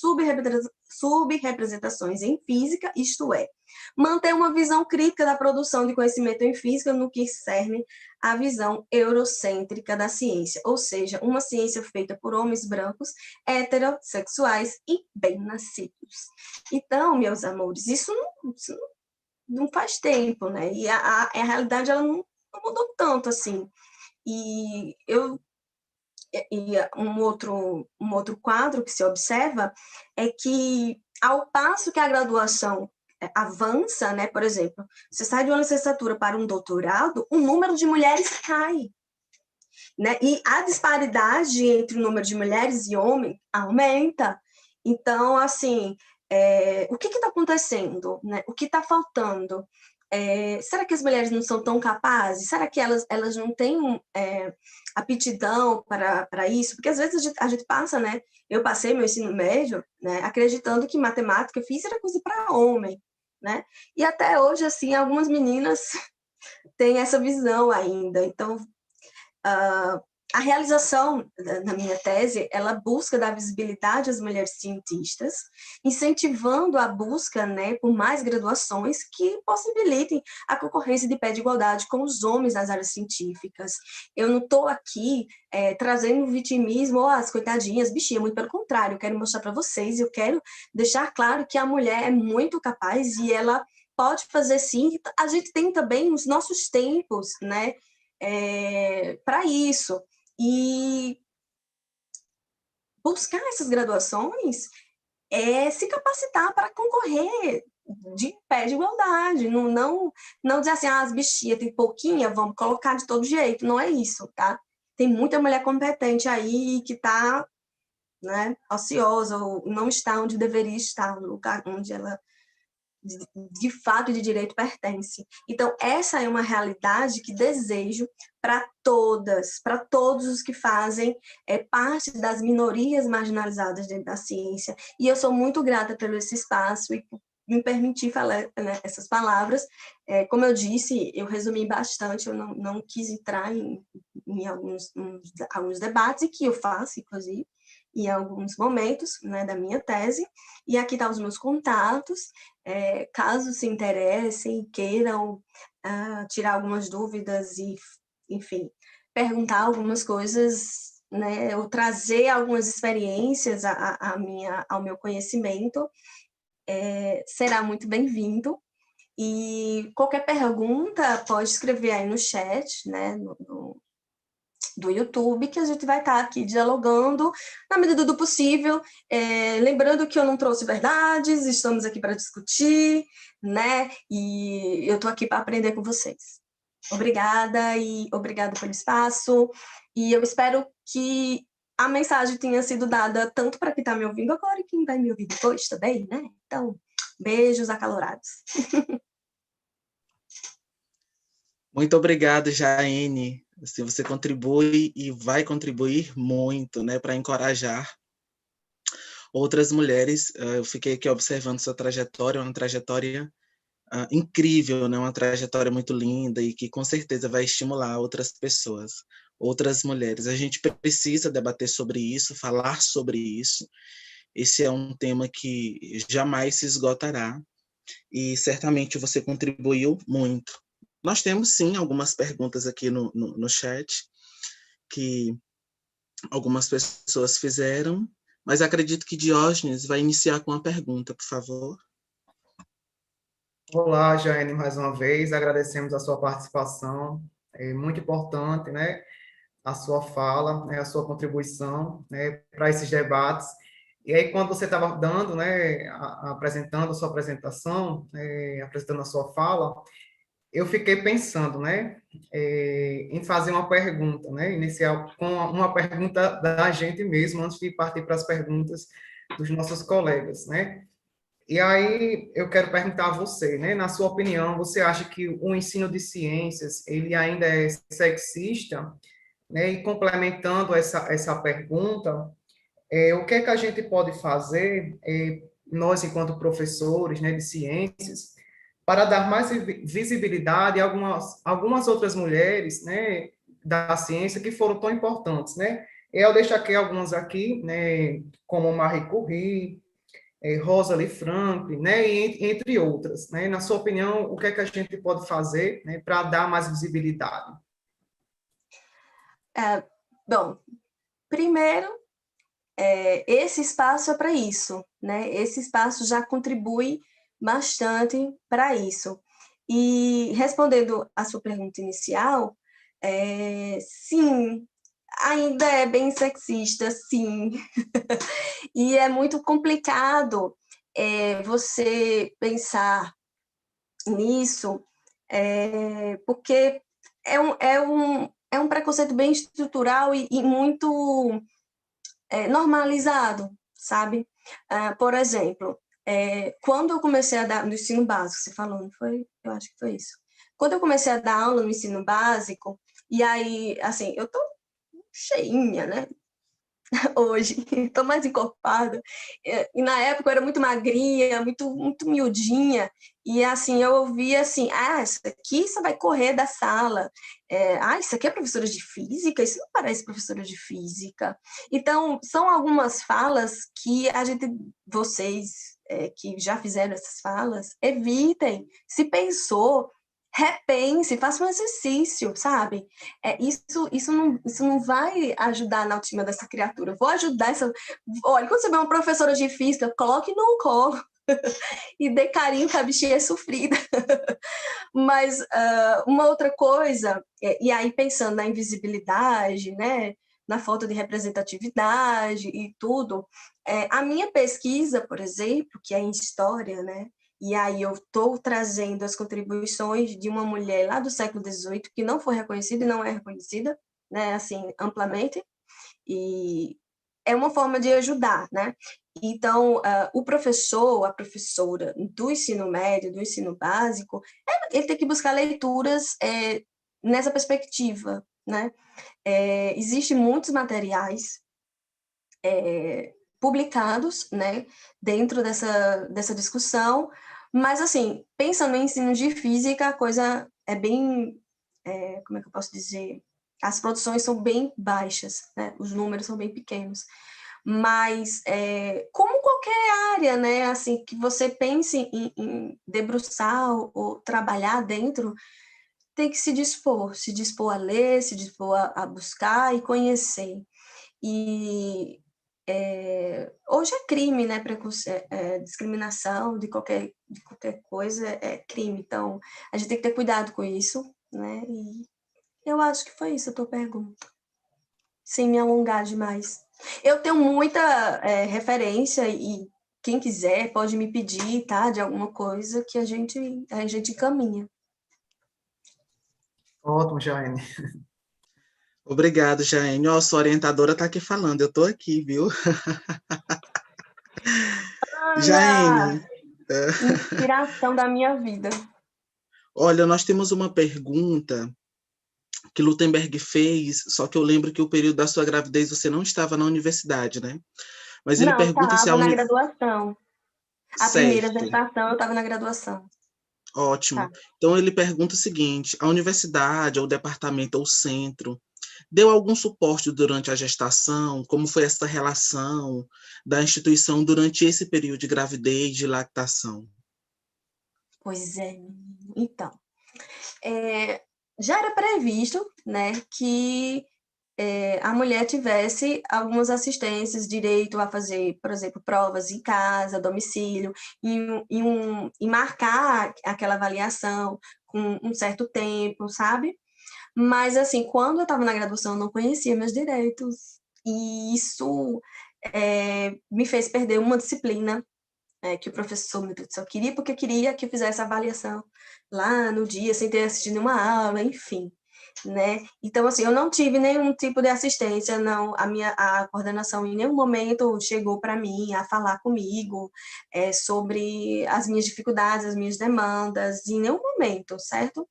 subrepresentações em física, isto é, manter uma visão crítica da produção de conhecimento em física no que cerne a visão eurocêntrica da ciência, ou seja, uma ciência feita por homens brancos, heterossexuais e bem-nascidos. Então, meus amores, isso não faz tempo, né? E a realidade ela não mudou tanto assim. E um outro quadro que se observa é que, ao passo que a graduação avança, né? Por exemplo, você sai de uma licenciatura para um doutorado, o número de mulheres cai, né? E a disparidade entre o número de mulheres e homens aumenta. Então, assim, o que está acontecendo? Né? O que está faltando? Será que as mulheres não são tão capazes? Será que elas não têm aptidão para isso? Porque às vezes a gente passa, né? Eu passei meu ensino médio, né, acreditando que matemática e física era coisa para homem, né? E até hoje, assim, algumas meninas têm essa visão ainda. Então, a realização na minha tese, ela busca dar visibilidade às mulheres cientistas, incentivando a busca, né, por mais graduações que possibilitem a concorrência de pé de igualdade com os homens nas áreas científicas. Eu não estou aqui trazendo vitimismo ou as coitadinhas, bichinha, muito pelo contrário, eu quero mostrar para vocês, eu quero deixar claro que a mulher é muito capaz e ela pode fazer sim. A gente tem também os nossos tempos, né, para isso. E buscar essas graduações é se capacitar para concorrer de pé de igualdade, não dizer assim, as bichinhas tem pouquinha, vamos colocar de todo jeito, não é isso, tá? Tem muita mulher competente aí que está, né, ociosa ou não está onde deveria estar, no lugar onde ela de fato e de direito pertence. Então, essa é uma realidade que desejo para todos os que fazem parte das minorias marginalizadas dentro da ciência. E eu sou muito grata pelo esse espaço e por me permitir falar, né, essas palavras. Como eu disse, eu resumi bastante, eu não quis entrar em alguns debates, que eu faço, inclusive, em alguns momentos, né, da minha tese, e aqui estão os meus contatos, caso se interessem, queiram tirar algumas dúvidas e, enfim, perguntar algumas coisas, né, ou trazer algumas experiências ao meu conhecimento, será muito bem-vindo. E qualquer pergunta pode escrever aí no chat, né, do YouTube, que a gente vai estar aqui dialogando na medida do possível, lembrando que eu não trouxe verdades, estamos aqui para discutir, né, e eu estou aqui para aprender com vocês. Obrigada e obrigada pelo espaço, e eu espero que a mensagem tenha sido dada tanto para quem está me ouvindo agora e quem vai me ouvir depois também, né? Então, beijos acalorados. Muito obrigado, Jaine. Assim, você contribui e vai contribuir muito, né, para encorajar outras mulheres. Eu fiquei aqui observando sua trajetória, uma trajetória incrível, né, uma trajetória muito linda e que com certeza vai estimular outras pessoas, outras mulheres. A gente precisa debater sobre isso, falar sobre isso. Esse é um tema que jamais se esgotará e certamente você contribuiu muito. Nós temos, sim, algumas perguntas aqui no chat que algumas pessoas fizeram, mas acredito que Diógenes vai iniciar com a pergunta, por favor. Olá, Jane, mais uma vez, agradecemos a sua participação, é muito importante, né, a sua fala, né, a sua contribuição, né, para esses debates. E aí, quando você estava dando, né, apresentando a sua apresentação, apresentando a sua fala, eu fiquei pensando, né, em fazer uma pergunta, né, inicial com uma pergunta da gente mesmo, antes de partir para as perguntas dos nossos colegas, né? E aí eu quero perguntar a você, né, na sua opinião, você acha que o ensino de ciências, ele ainda é sexista, né? E complementando essa pergunta, o que é que a gente pode fazer, nós enquanto professores, né, de ciências, para dar mais visibilidade a algumas outras mulheres, né, da ciência que foram tão importantes, né? Eu deixo aqui algumas aqui, né, como Marie Curie, Rosalie Franklin, né, e entre outras, né? Na sua opinião, o que é que a gente pode fazer, né, para dar mais visibilidade? Bom, primeiro, esse espaço é para isso, né? Esse espaço já contribui bastante para isso. E respondendo à sua pergunta inicial, sim, ainda é bem sexista, sim. E é muito complicado você pensar nisso, porque é um preconceito bem estrutural e muito normalizado, sabe? Por exemplo, quando eu comecei a dar no ensino básico, você falou, não foi? Eu acho que foi isso. Quando eu comecei a dar aula no ensino básico, e aí, assim, eu tô cheinha, né? Hoje, estou mais encorpada. E na época eu era muito magrinha, muito miudinha, e assim, eu ouvia assim, isso aqui você vai correr da sala, isso aqui é professora de física, isso não parece professora de física. Então, são algumas falas que vocês que já fizeram essas falas, evitem. Se pensou, repense, faça um exercício, sabe? Isso não vai ajudar na autoestima dessa criatura. Vou ajudar essa. Olha, quando você vê uma professora de física, coloque no colo e dê carinho que a bichinha é sofrida. Mas uma outra coisa, e aí pensando na invisibilidade, né? Na falta de representatividade e tudo, a minha pesquisa, por exemplo, que é em história, né? E aí eu estou trazendo as contribuições de uma mulher lá do século XVIII que não foi reconhecida e não é reconhecida, né, assim, amplamente, e é uma forma de ajudar, né? Então, o professor, a professora do ensino médio, do ensino básico, ele tem que buscar leituras nessa perspectiva, né? Existem muitos materiais publicados, né, dentro dessa discussão, mas, assim, pensando em ensino de física, a coisa é bem, como é que eu posso dizer? As produções são bem baixas, né, os números são bem pequenos, mas, como qualquer área, né, assim, que você pense em debruçar ou trabalhar dentro, tem que se dispor a ler, se dispor a buscar e conhecer. E hoje é crime, né? Discriminação de qualquer coisa é crime. Então, a gente tem que ter cuidado com isso, né? E eu acho que foi isso a tua pergunta. Sem me alongar demais. Eu tenho muita referência e quem quiser pode me pedir, tá? De alguma coisa que a gente encaminha. Ótimo, Jaine. Obrigado, Jaine. Sua orientadora está aqui falando, eu estou aqui, viu? Ana! Jaine, Inspiração da minha vida. olha, nós temos uma pergunta que Gutenberg fez, só que eu lembro que o período da sua gravidez você não estava na universidade, né? Mas ele Não, pergunta se a estava na graduação. A primeira Certo, gestação eu estava na graduação. ótimo. Tá. Então ele pergunta o seguinte: a universidade, ou o departamento, ou o centro, deu algum suporte durante a gestação? Como foi essa relação da instituição durante esse período de gravidez, de lactação? Pois é, menino. Então, já era previsto, né, que a mulher tivesse algumas assistências, direito a fazer, por exemplo, provas em casa, domicílio, e marcar aquela avaliação com um certo tempo, sabe? Mas, assim, quando eu estava na graduação, eu não conhecia meus direitos, e isso me fez perder uma disciplina que o professor, meu Deus do céu, queria, porque queria que eu fizesse a avaliação lá no dia, sem ter assistido nenhuma aula, enfim, né? Então, assim, eu não tive nenhum tipo de assistência, não, a coordenação em nenhum momento chegou para mim a falar comigo sobre as minhas dificuldades, as minhas demandas, em nenhum momento, certo?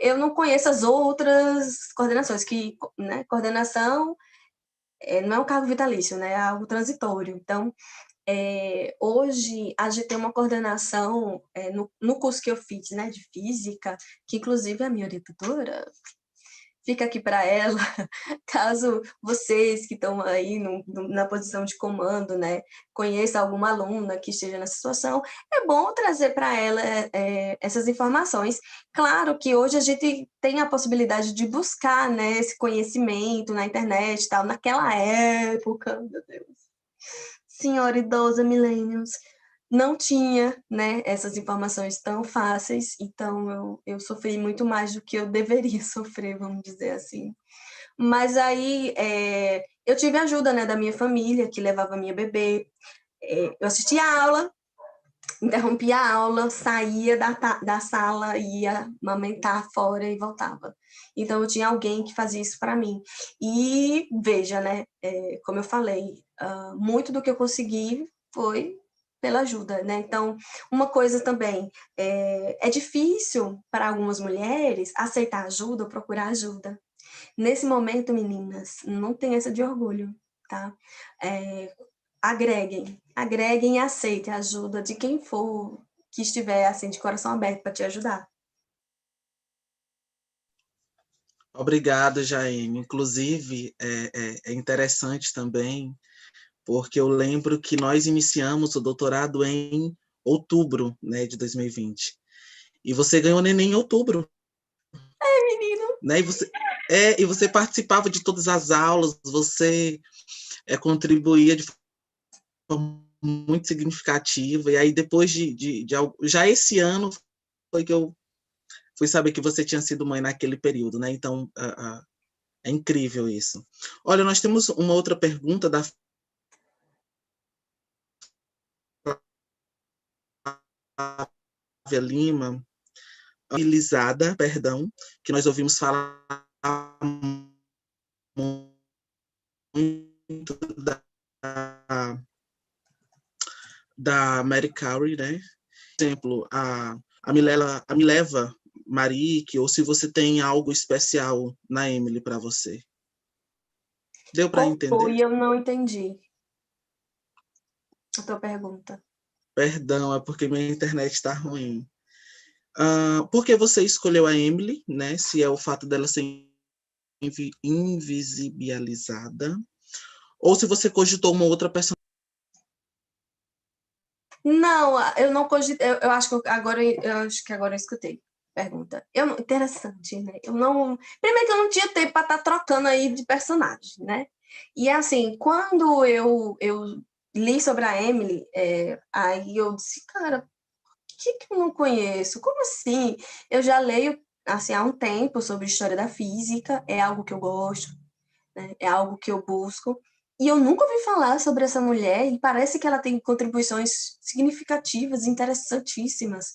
Eu não conheço as outras coordenações, que, né, coordenação não é um cargo vitalício, né, é algo transitório. Então, hoje a gente tem uma coordenação no curso que eu fiz, né, de física, que inclusive a minha orientadora fica aqui para ela, caso vocês que estão aí na posição de comando, né, conheçam alguma aluna que esteja nessa situação, é bom trazer para ela essas informações. Claro que hoje a gente tem a possibilidade de buscar, né, esse conhecimento na internet e tal. Naquela época, meu Deus, senhora idosa, millennials, não tinha, né, essas informações tão fáceis, então eu sofri muito mais do que eu deveria sofrer, vamos dizer assim. Mas aí eu tive ajuda, né, da minha família, que levava a minha bebê. Eu assistia a aula, interrompia a aula, saía da sala, ia amamentar fora e voltava. Então, eu tinha alguém que fazia isso para mim. E veja, né, como eu falei, muito do que eu consegui foi pela ajuda, né? Então, uma coisa também, é difícil para algumas mulheres aceitar ajuda ou procurar ajuda. Nesse momento, meninas, não tem essa de orgulho, tá? Agreguem e aceitem a ajuda de quem for que estiver assim de coração aberto para te ajudar. Obrigado, Jaime. Inclusive, é interessante também, porque eu lembro que nós iniciamos o doutorado em outubro, né, de 2020. E você ganhou neném em outubro. Menino, Né? E você participava de todas as aulas, você contribuía de forma muito significativa. E aí, depois já esse ano, foi que eu fui saber que você tinha sido mãe naquele período, né? Então, é incrível isso. Olha, nós temos uma outra pergunta da Flávia Lima, perdão, que nós ouvimos falar muito da Mary Carey, né? Por exemplo, a Mileva Marique, ou se você tem algo especial na Emily para você. Deu para cortou entender? e eu não entendi a tua pergunta. Perdão, é porque minha internet está ruim. Por que você escolheu a Emily, né? Se é o fato dela ser invisibilizada, ou se você cogitou uma outra personagem. Não, eu não cogitei, eu acho que agora eu escutei a pergunta. Interessante, né? Primeiro que eu não tinha tempo para estar trocando aí de personagem, né? E assim, quando eu li sobre a Emily, aí eu disse, cara, que eu não conheço? Como assim? Eu já leio assim há um tempo sobre história da física, é algo que eu gosto, né? É algo que eu busco. E eu nunca ouvi falar sobre essa mulher e parece que ela tem contribuições significativas, interessantíssimas.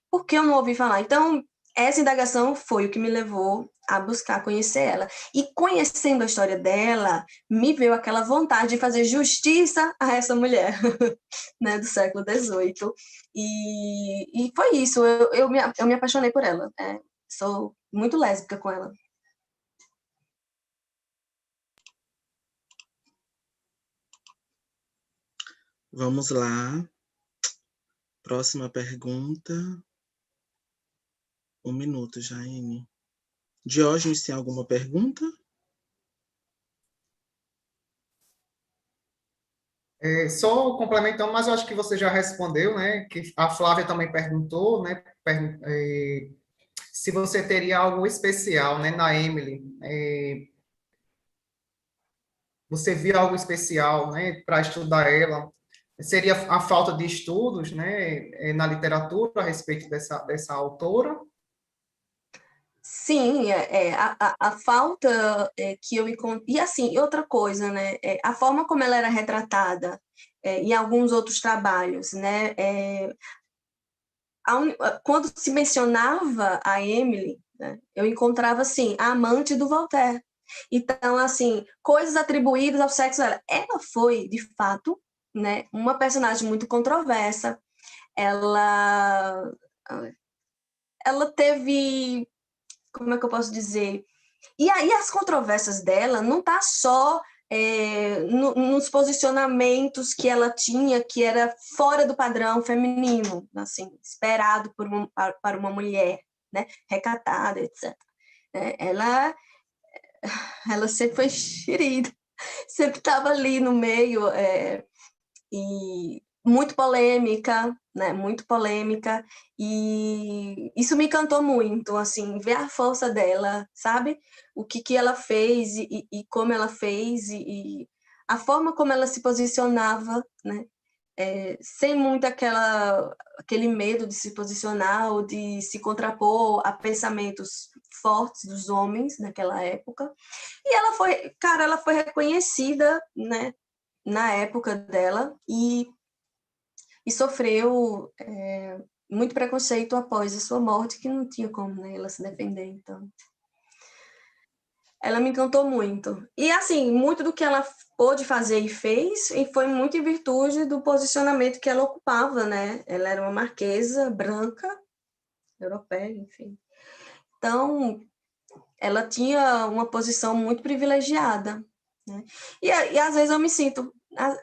Por que eu não ouvi falar? Então, essa indagação foi o que me levou a buscar conhecer ela. E conhecendo a história dela, me veio aquela vontade de fazer justiça a essa mulher, né, do século XVIII. E foi isso, eu me apaixonei por ela. Sou muito lésbica com ela. Vamos lá. Próxima pergunta. 1 minuto, Jaime. Diógenes, tem alguma pergunta? Só complementando, mas eu acho que você já respondeu, né? Que a Flávia também perguntou, né? Se você teria algo especial, né, na Emily. Você via algo especial, né, para estudar ela? Seria a falta de estudos, né, na literatura a respeito dessa autora? Sim, a falta que eu encontro. E assim, outra coisa, né? A forma como ela era retratada em alguns outros trabalhos, né? Quando se mencionava a Emily, né, eu encontrava assim, a amante do Voltaire. Então, assim, coisas atribuídas ao sexo dela. Ela foi, de fato, né, uma personagem muito controversa. Ela, ela teve, como é que eu posso dizer? E aí as controvérsias dela não tá só nos posicionamentos que ela tinha, que era fora do padrão feminino, assim, esperado para uma mulher, né, recatada, etc. Ela sempre foi ferida, sempre estava ali no meio, e muito polêmica, né? Muito polêmica, e isso me encantou muito, assim, ver a força dela, sabe? O que ela fez e como ela fez e a forma como ela se posicionava, né? Sem muito aquele medo de se posicionar ou de se contrapor a pensamentos fortes dos homens naquela época. E ela foi reconhecida, né, na época dela e sofreu muito preconceito após a sua morte, que não tinha como, né, ela se defender, então. Ela me encantou muito. E, assim, muito do que ela pôde fazer e fez, e foi muito em virtude do posicionamento que ela ocupava, né? Ela era uma marquesa branca, europeia, enfim. Então, ela tinha uma posição muito privilegiada, né? E às vezes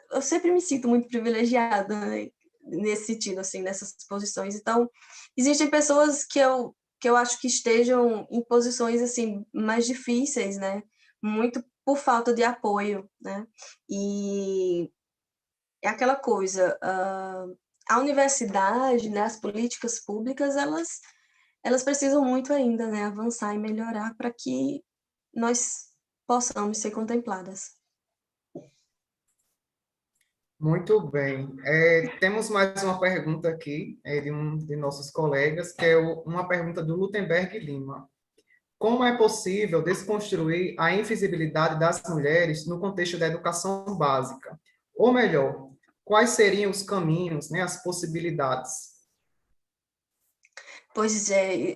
eu sempre me sinto muito privilegiada, né? Nesse sentido, assim, nessas posições. Então, existem pessoas que eu acho que estejam em posições, assim, mais difíceis, né? Muito por falta de apoio, né? E é aquela coisa, a universidade, né, as políticas públicas, elas precisam muito ainda, né, avançar e melhorar para que nós possamos ser contempladas. Muito bem. Temos mais uma pergunta aqui, de um de nossos colegas, que é uma pergunta do Lutemberg Lima. Como é possível desconstruir a invisibilidade das mulheres no contexto da educação básica? Ou melhor, quais seriam os caminhos, né, as possibilidades? Pois é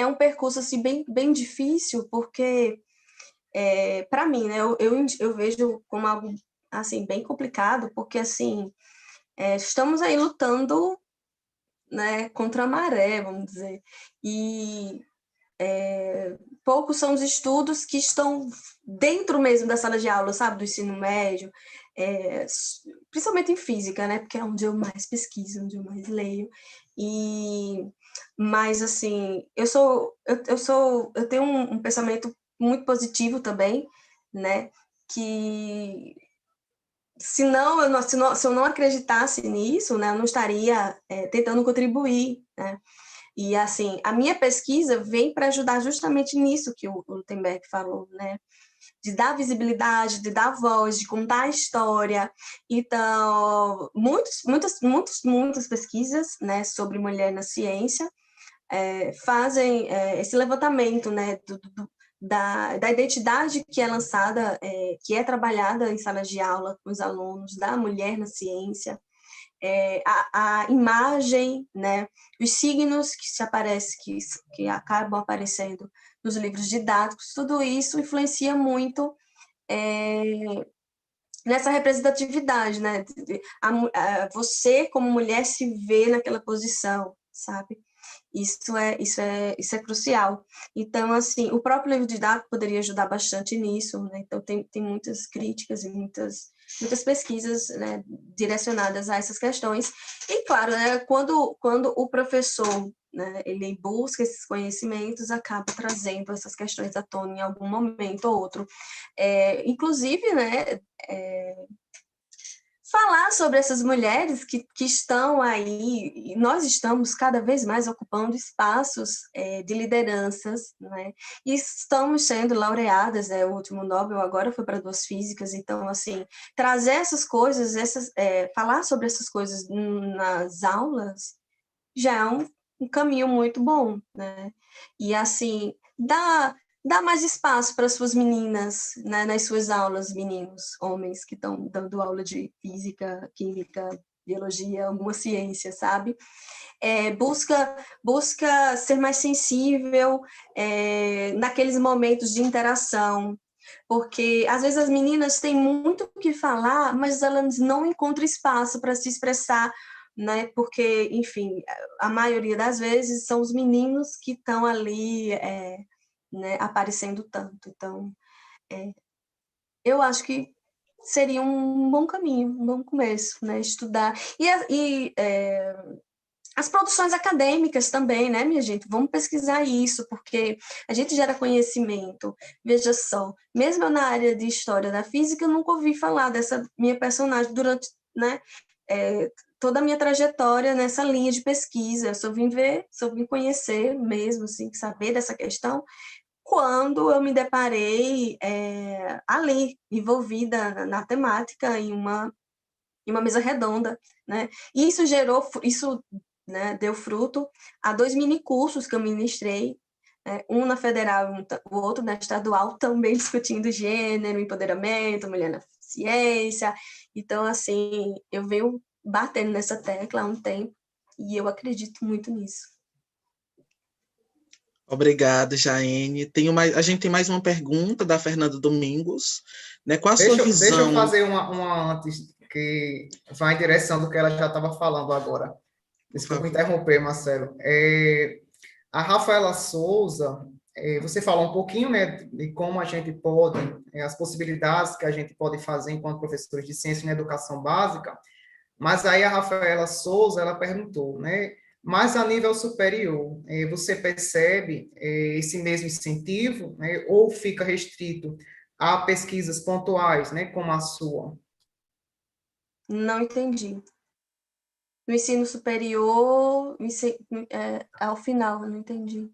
um percurso assim, bem difícil, porque, para mim, né, eu vejo como algo assim, bem complicado, porque assim, estamos aí lutando, né, contra a maré, vamos dizer, e poucos são os estudos que estão dentro mesmo da sala de aula, sabe, do ensino médio, principalmente em física, né, porque é onde eu mais pesquiso, onde eu mais leio, mas assim, eu tenho um pensamento muito positivo também, né, que se eu não acreditasse nisso, né, eu não estaria tentando contribuir, né. E, assim, a minha pesquisa vem para ajudar justamente nisso que o Gutenberg falou, né? De dar visibilidade, de dar voz, de contar a história. Então, muitas pesquisas, né, sobre mulher na ciência fazem esse levantamento, né, da identidade que é lançada, que é trabalhada em salas de aula com os alunos, da mulher na ciência, a imagem, né, os signos que acabam aparecendo nos livros didáticos, tudo isso influencia muito nessa representatividade, né? Você como mulher se vê naquela posição, sabe? Isso é crucial. Então, assim, o próprio livro didático poderia ajudar bastante nisso, né? Então, tem muitas críticas e muitas muitas pesquisas, né, direcionadas a essas questões. E, claro, né, quando o professor, né, ele busca esses conhecimentos, acaba trazendo essas questões à tona em algum momento ou outro. Inclusive, né, falar sobre essas mulheres que estão aí, e nós estamos cada vez mais ocupando espaços de lideranças, né? E estamos sendo laureadas, né? O último Nobel agora foi para 2 físicas, então, assim, trazer essas coisas, falar sobre essas coisas nas aulas já é um caminho muito bom, né? E, assim, dá mais espaço para suas meninas, né, nas suas aulas, meninos, homens que estão dando aula de física, química, biologia, alguma ciência, sabe? Busca ser mais sensível naqueles momentos de interação, porque às vezes as meninas têm muito o que falar, mas elas não encontram espaço para se expressar, né? Porque, enfim, a maioria das vezes são os meninos que estão ali, né, aparecendo tanto. Então, eu acho que seria um bom caminho, um bom começo, né? Estudar. As produções acadêmicas também, né, minha gente? Vamos pesquisar isso, porque a gente gera conhecimento. Veja só, mesmo eu na área de história da física, eu nunca ouvi falar dessa minha personagem durante, né, toda a minha trajetória nessa linha de pesquisa. Eu só vim conhecer mesmo, assim, saber dessa questão, quando eu me deparei ali, envolvida na temática, em uma mesa redonda, né? E isso, né, deu fruto a 2 minicursos que eu ministrei, né? Um na federal, o outro na estadual, também discutindo gênero, empoderamento, mulher na ciência. Então, assim, eu venho batendo nessa tecla há um tempo e eu acredito muito nisso. Obrigada, Jaene. A gente tem mais uma pergunta da Fernanda Domingos, né? Qual a sua Deixa eu visão? fazer uma antes, que vai em direção do que ela já estava falando agora. Por Desculpa favor. interromper, Marcelo. A Rafaela Souza, você falou um pouquinho, né, de como a gente pode, as possibilidades que a gente pode fazer enquanto professores de ciência na educação básica, mas aí a Rafaela Souza, ela perguntou, né, mas a nível superior, você percebe esse mesmo incentivo, né, ou fica restrito a pesquisas pontuais, né, como a sua? Não entendi. No ensino superior, ao final, eu não entendi.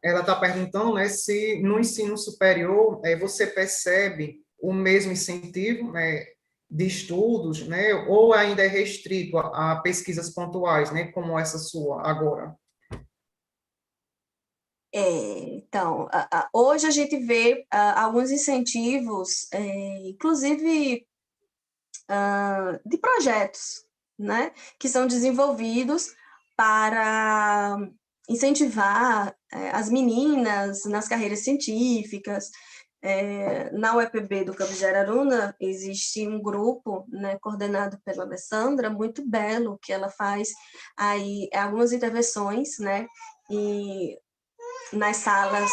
Ela está perguntando, né, se no ensino superior você percebe o mesmo incentivo, né, de estudos, né, ou ainda é restrito a pesquisas pontuais, né, como essa sua agora. Então, hoje a gente vê alguns incentivos, inclusive de projetos, né, que são desenvolvidos para incentivar as meninas nas carreiras científicas. Na UEPB do Campus de Araruna existe um grupo, né, coordenado pela Alessandra, muito belo, que ela faz aí algumas intervenções, né, e nas salas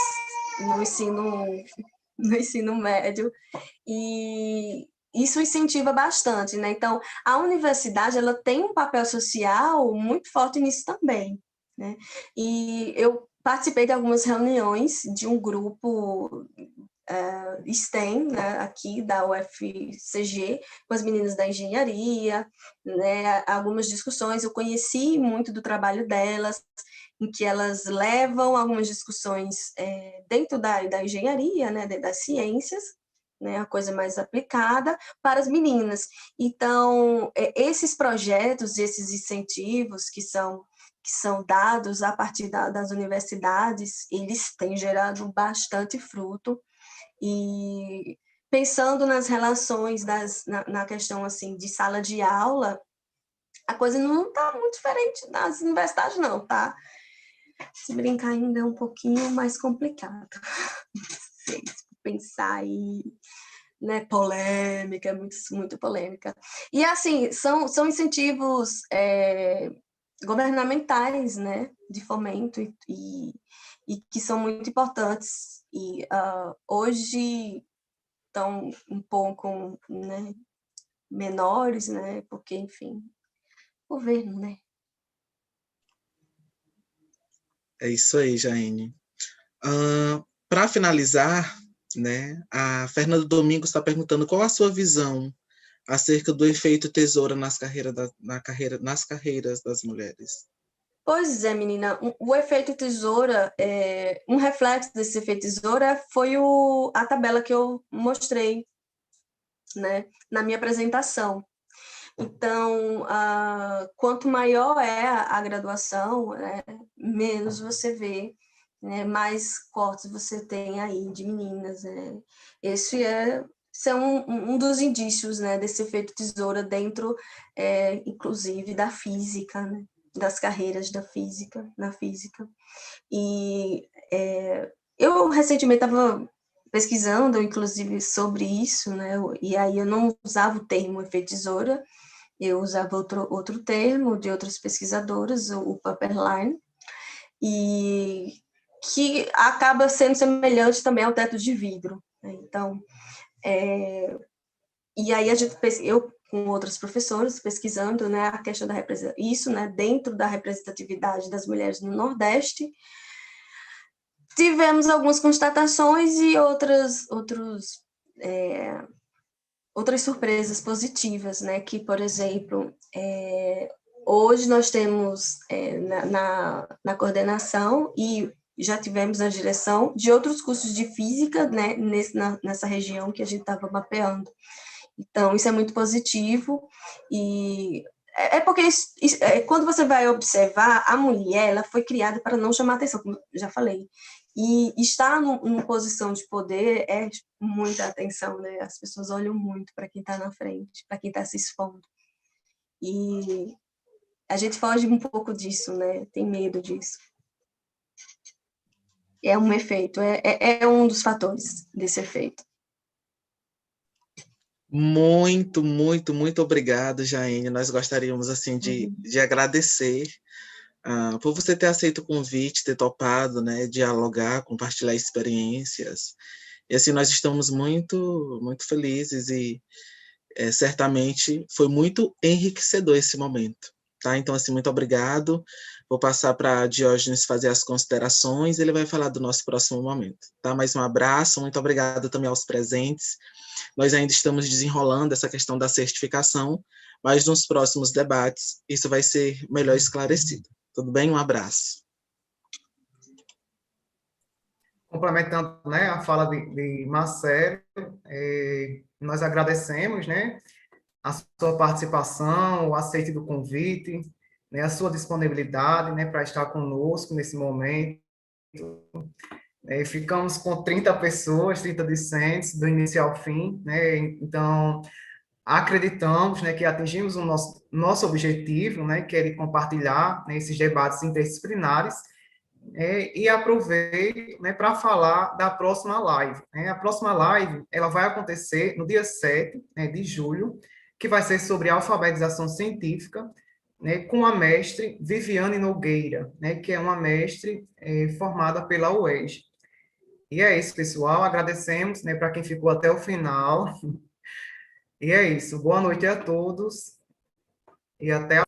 no ensino médio, e isso incentiva bastante, né? Então, a universidade, ela tem um papel social muito forte nisso também, né? E eu participei de algumas reuniões de um grupo STEM, né, aqui da UFCG, com as meninas da engenharia, né, algumas discussões, eu conheci muito do trabalho delas, em que elas levam algumas discussões dentro da engenharia, né, das ciências, né, a coisa mais aplicada para as meninas. Então, esses projetos, esses incentivos que são dados a partir das universidades, eles têm gerado bastante fruto, e pensando nas relações na questão assim de sala de aula, a coisa não está muito diferente das universidades, não, tá? Se brincar ainda é um pouquinho mais complicado. Não sei, se pensar aí, né, polêmica, muito polêmica. E assim, são incentivos governamentais, né, de fomento e que são muito importantes. E hoje estão um pouco, né, menores, né? Porque, enfim, governo, né? É isso aí, Jaine. Para finalizar, né, a Fernanda Domingos está perguntando qual a sua visão acerca do efeito tesoura nas carreiras das mulheres. Pois é, menina, o efeito tesoura, um reflexo desse efeito tesoura foi a tabela que eu mostrei, né, na minha apresentação. Então, quanto maior é a graduação, menos você vê, né, mais cortes você tem aí de meninas. Né? Esse é um dos indícios, né, desse efeito tesoura dentro, inclusive, da física, né? Das carreiras na física. E eu recentemente estava pesquisando, inclusive, sobre isso, né? E aí eu não usava o termo efeito tesoura, eu usava outro termo de outros pesquisadores, o Pepperline, e que acaba sendo semelhante também ao teto de vidro. Né? Então, e aí eu com outros professores pesquisando, né, a questão da isso, né, dentro da representatividade das mulheres no Nordeste, tivemos algumas constatações e outras surpresas positivas, né, que, por exemplo, hoje nós temos na coordenação e já tivemos na direção de outros cursos de física, né, nessa região que a gente estava mapeando. Então, isso é muito positivo e porque quando você vai observar, a mulher ela foi criada para não chamar atenção, como já falei. E estar numa posição de poder é muita atenção, né? As pessoas olham muito para quem está na frente, para quem está se expondo. E a gente foge um pouco disso, né? Tem medo disso. É um efeito, é um dos fatores desse efeito. Muito, muito, muito obrigado, Jaine. Nós gostaríamos assim de agradecer por você ter aceito o convite, ter topado, né, dialogar, compartilhar experiências. E assim nós estamos muito, muito felizes e certamente foi muito enriquecedor esse momento. Tá? Então, assim, muito obrigado. Vou passar para Diógenes fazer as considerações, ele vai falar do nosso próximo momento. Tá? Mais um abraço, muito obrigado também aos presentes. Nós ainda estamos desenrolando essa questão da certificação, mas nos próximos debates isso vai ser melhor esclarecido. Tudo bem? Um abraço. Complementando, né, a fala de Marcelo, nós agradecemos, né, a sua participação, o aceite do convite, né, a sua disponibilidade, né, para estar conosco nesse momento. Ficamos com 30 pessoas, 30 discentes, do início ao fim, né, então acreditamos, né, que atingimos o nosso objetivo, né, que é de compartilhar, né, esses debates interdisciplinares, e aproveito, né, para falar da próxima live. Né? A próxima live ela vai acontecer no dia 7, né, de julho, que vai ser sobre alfabetização científica, né, com a mestre Viviane Nogueira, né, que é uma mestre formada pela UES. E é isso, pessoal. Agradecemos, né, para quem ficou até o final. E é isso. Boa noite a todos e até a